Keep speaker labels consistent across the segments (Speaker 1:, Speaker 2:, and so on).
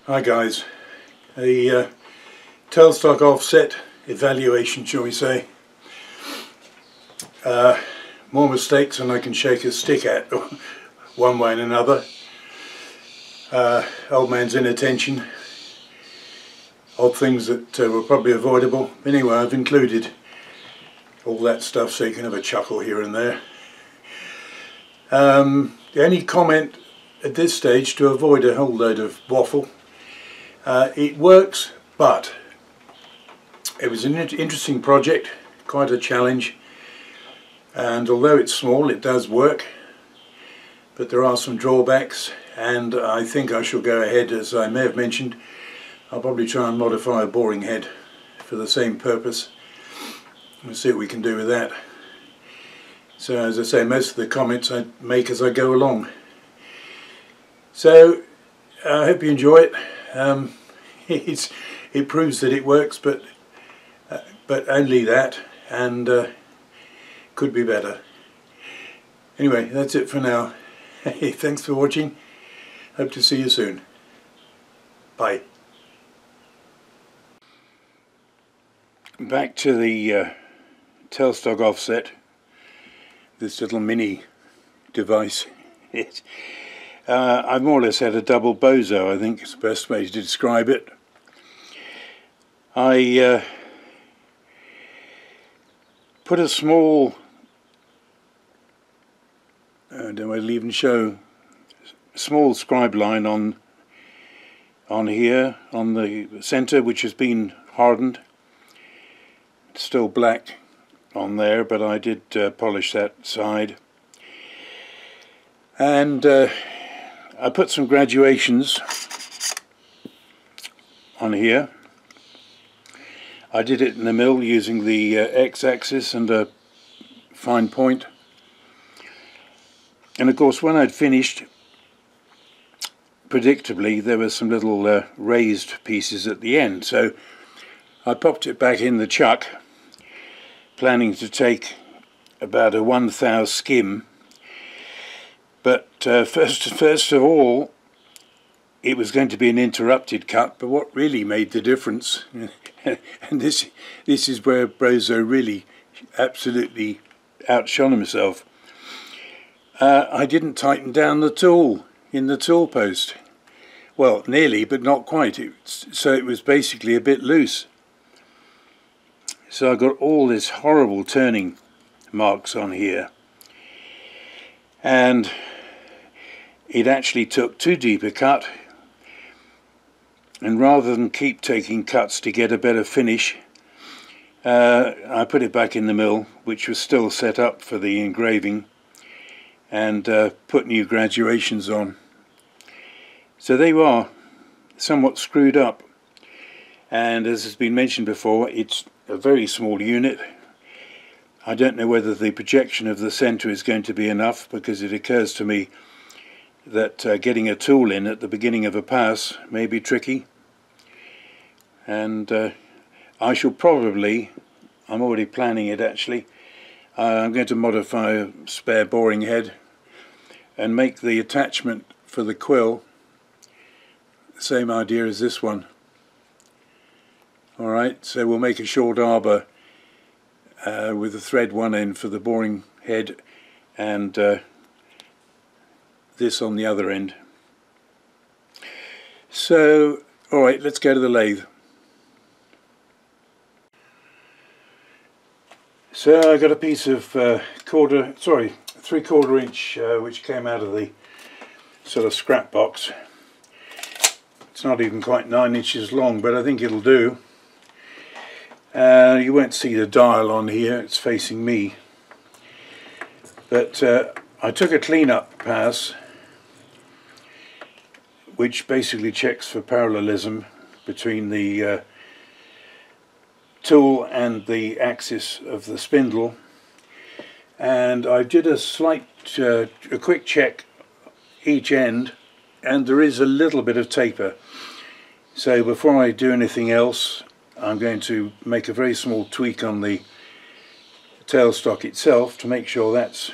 Speaker 1: Hi guys, a tailstock offset evaluation, shall we say. More mistakes than I can shake a stick at, one way and another. Old man's inattention, odd things that were probably avoidable. Anyway, I've included all that stuff so you can have a chuckle here and there. The only comment at this stage, to avoid a whole load of waffle, it works, but it was an interesting project, quite a challenge, and although it's small it does work, but there are some drawbacks, and I think I shall go ahead, as I may have mentioned, I'll probably try and modify a boring head for the same purpose. We'll see what we can do with that. So as I say, most of the comments I make as I go along. So I hope you enjoy it. It proves that it works, but only that, and could be better. Anyway, that's it for now. Thanks for watching. Hope to see you soon. Bye. Back to the tailstock offset. This little mini device. I've more or less had a double bozo, I think is the best way to describe it. I put a small, don't I even show, small scribe line on here, on the centre, which has been hardened. It's still black on there, but I did polish that side. And I put some graduations on here. I did it in the mill using the x-axis and a fine point. And of course, when I'd finished, predictably there were some little raised pieces at the end, so I popped it back in the chuck, planning to take about a 1/1000 skim. But first of all, it was going to be an interrupted cut, but what really made the difference, and this is where Brozo really absolutely outshone himself, I didn't tighten down the tool in the tool post. Well, nearly, but not quite. So it was basically a bit loose. So I got all this horrible turning marks on here. And it actually took too deep a cut, and rather than keep taking cuts to get a better finish, I put it back in the mill, which was still set up for the engraving, and put new graduations on. So they were somewhat screwed up, and as has been mentioned before, it's a very small unit. I don't know whether the projection of the centre is going to be enough, because it occurs to me that getting a tool in at the beginning of a pass may be tricky, and I shall probably, I'm already planning it actually, I'm going to modify a spare boring head and make the attachment for the quill the same idea as this one. Alright, so we'll make a short arbor with a thread one end for the boring head, and this on the other end. So, alright, let's go to the lathe. So I got a piece of 3/4 inch which came out of the sort of scrap box. It's not even quite 9 inches long, but I think it'll do. You won't see the dial on here, it's facing me. But I took a clean-up pass, which basically checks for parallelism between the tool and the axis of the spindle, and I did a quick check each end, and there is a little bit of taper. So before I do anything else, I'm going to make a very small tweak on the tailstock itself to make sure that's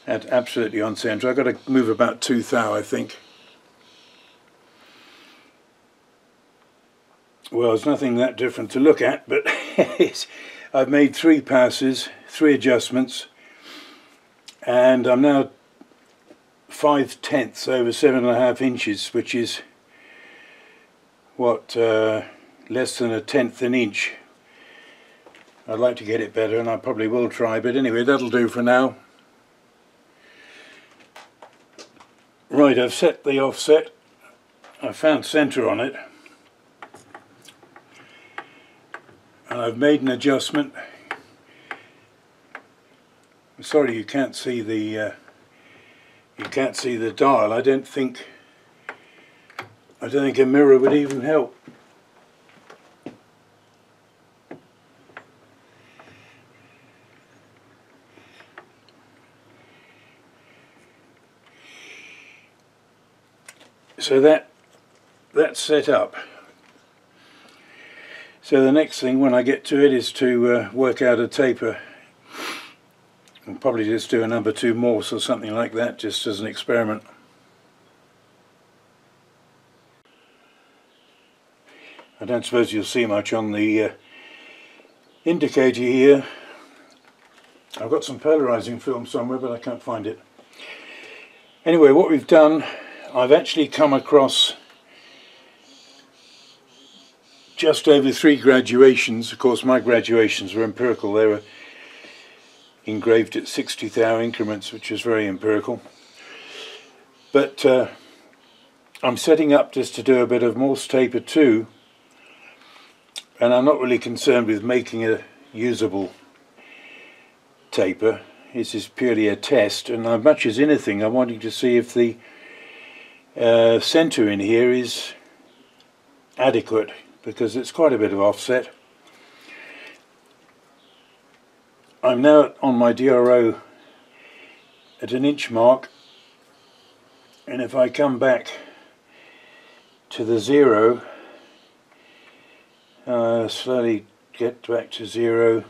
Speaker 1: absolutely on centre. I've got to move about 2 thou, I think. well, there's nothing that different to look at, but I've made 3 passes, 3 adjustments, and I'm now 5/10 over 7.5 inches, which is what, less than 1/10 an inch. I'd like to get it better, and I probably will try, but anyway, that'll do for now. Right, I've set the offset. I found centre on it, and I've made an adjustment. I'm sorry you can't see the dial. I don't think a mirror would even help. So that's set up. So the next thing when I get to it is to work out a taper. I'll probably just do a number 2 Morse or something like that, just as an experiment. I don't suppose you'll see much on the indicator here. I've got some polarizing film somewhere, but I can't find it. Anyway, what we've done, I've actually come across just over 3 graduations. Of course, my graduations were empirical. They were engraved at 60 thou increments, which is very empirical. But I'm setting up just to do a bit of Morse taper too, and I'm not really concerned with making a usable taper. This is purely a test, and as much as anything I'm wanting to see if the centre in here is adequate, because it's quite a bit of offset. I'm now on my DRO at an inch mark, and if I come back to the 0, slowly get back to 0,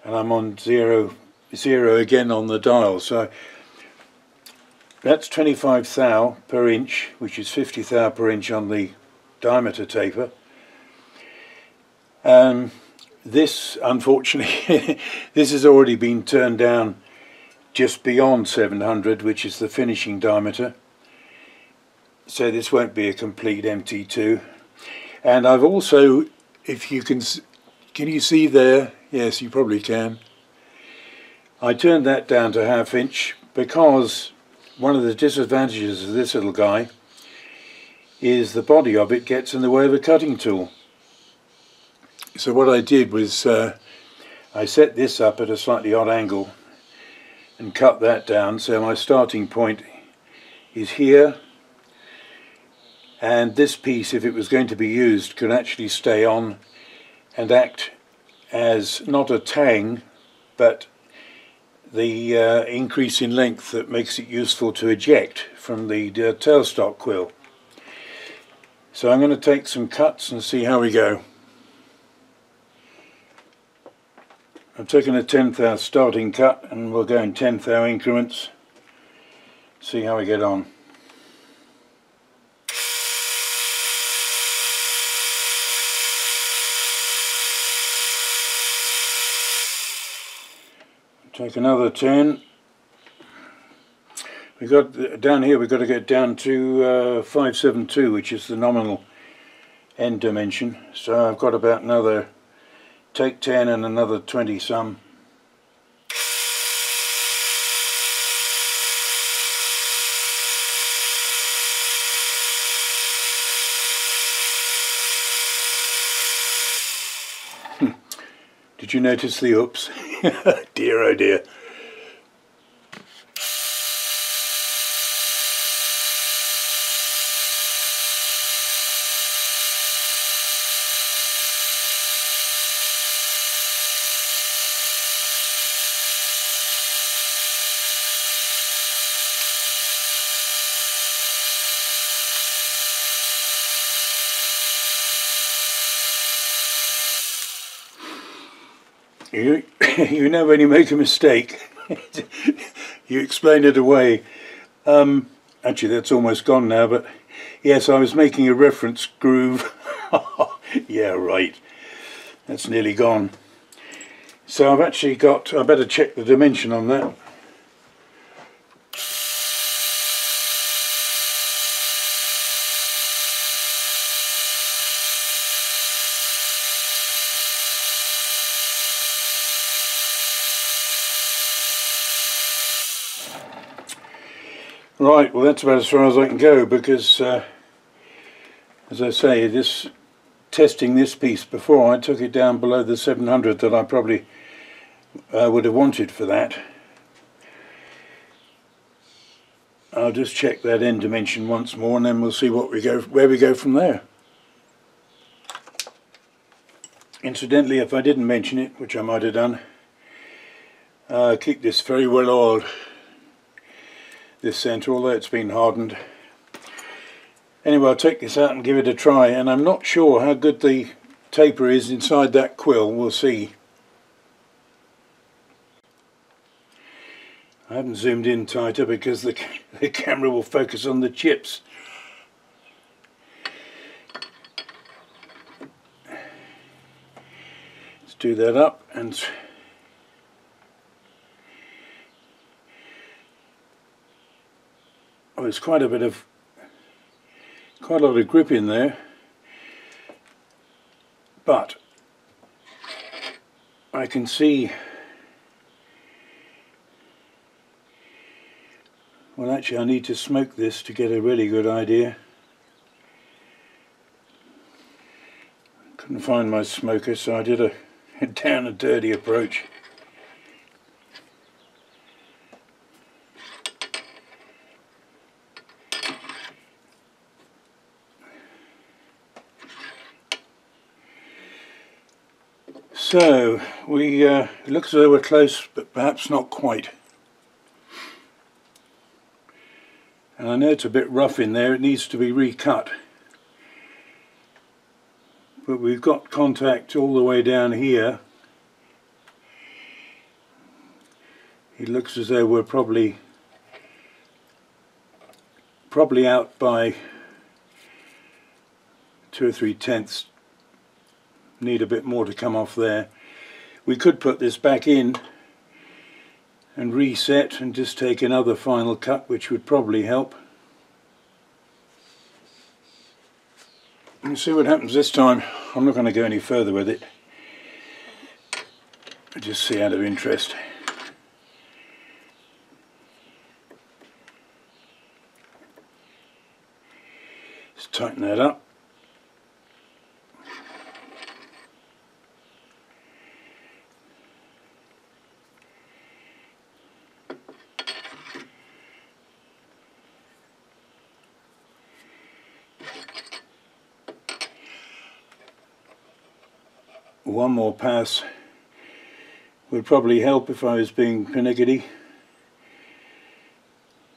Speaker 1: and I'm on 0 again on the dial. So that's 25 thou per inch, which is 50 thou per inch on the diameter taper. This, unfortunately, this has already been turned down just beyond 700, which is the finishing diameter. So this won't be a complete MT2. And I've also, if you can you see there? Yes, you probably can. I turned that down to 1/2 inch because one of the disadvantages of this little guy is the body of it gets in the way of a cutting tool. So what I did was I set this up at a slightly odd angle and cut that down, so my starting point is here, and this piece, if it was going to be used, could actually stay on and act as not a tang, but the increase in length that makes it useful to eject from the tailstock quill. So I'm going to take some cuts and see how we go. I've taken a 10 thou starting cut, and we'll go in 10 thou increments, see how we get on. Take another 10. We got down here, we've got to get down to 572, which is the nominal end dimension. So I've got about another take 10 and another 20 some. Did you notice the oops? Dear oh dear. You know when you make a mistake, you explain it away. Actually, that's almost gone now, but yes, I was making a reference groove Yeah, right. That's nearly gone. So I've actually got, I better check the dimension on that. Right, well that's about as far as I can go, because as I say, testing this piece before, I took it down below the 700 that I probably would have wanted for that. I'll just check that end dimension once more, and then we'll see where we go from there. Incidentally, if I didn't mention it, which I might have done, keep this very well oiled, this centre, although it's been hardened. Anyway, I'll take this out and give it a try, and I'm not sure how good the taper is inside that quill. We'll see. I haven't zoomed in tighter because the camera will focus on the chips. Let's do that up, and oh, there's quite a lot of grip in there, but I can see, well actually I need to smoke this to get a really good idea. Couldn't find my smoker, so I did a down and dirty approach. So it looks as though we're close, but perhaps not quite. And I know it's a bit rough in there, it needs to be recut. But we've got contact all the way down here. It looks as though we're probably out by 2 or 3/10. Need a bit more to come off there. We could put this back in and reset and just take another final cut, which would probably help. And see what happens this time. I'm not going to go any further with it. I just see out of interest. Let's tighten that up. One more pass would probably help if I was being pernickety.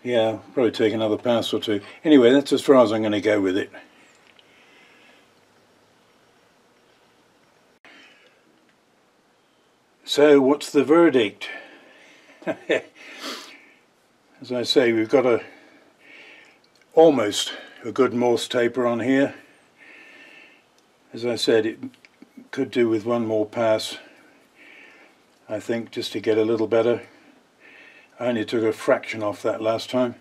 Speaker 1: Yeah, probably take another pass or two. Anyway, that's as far as I'm going to go with it. So what's the verdict? As I say, we've got almost a good Morse taper on here. As I said, it could do with one more pass, I think, just to get a little better. I only took a fraction off that last time.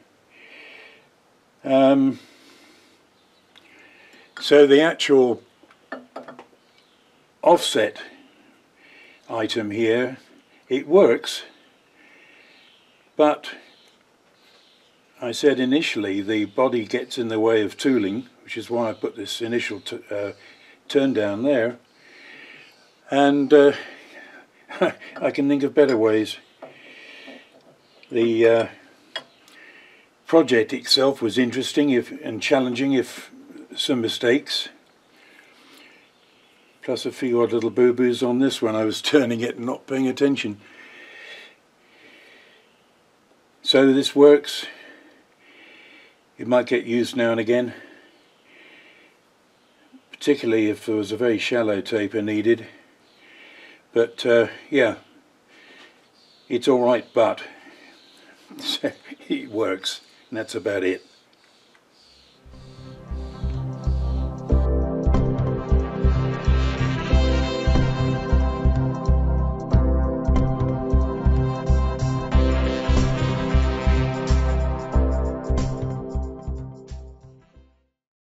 Speaker 1: So the actual offset item here, it works, but I said initially the body gets in the way of tooling, which is why I put this initial turn down there. And I can think of better ways. The project itself was interesting and challenging, if some mistakes. Plus a few odd little boo-boos on this one. I was turning it and not paying attention. So this works. It might get used now and again, particularly if there was a very shallow taper needed. But yeah, it's alright, but it works, and that's about it.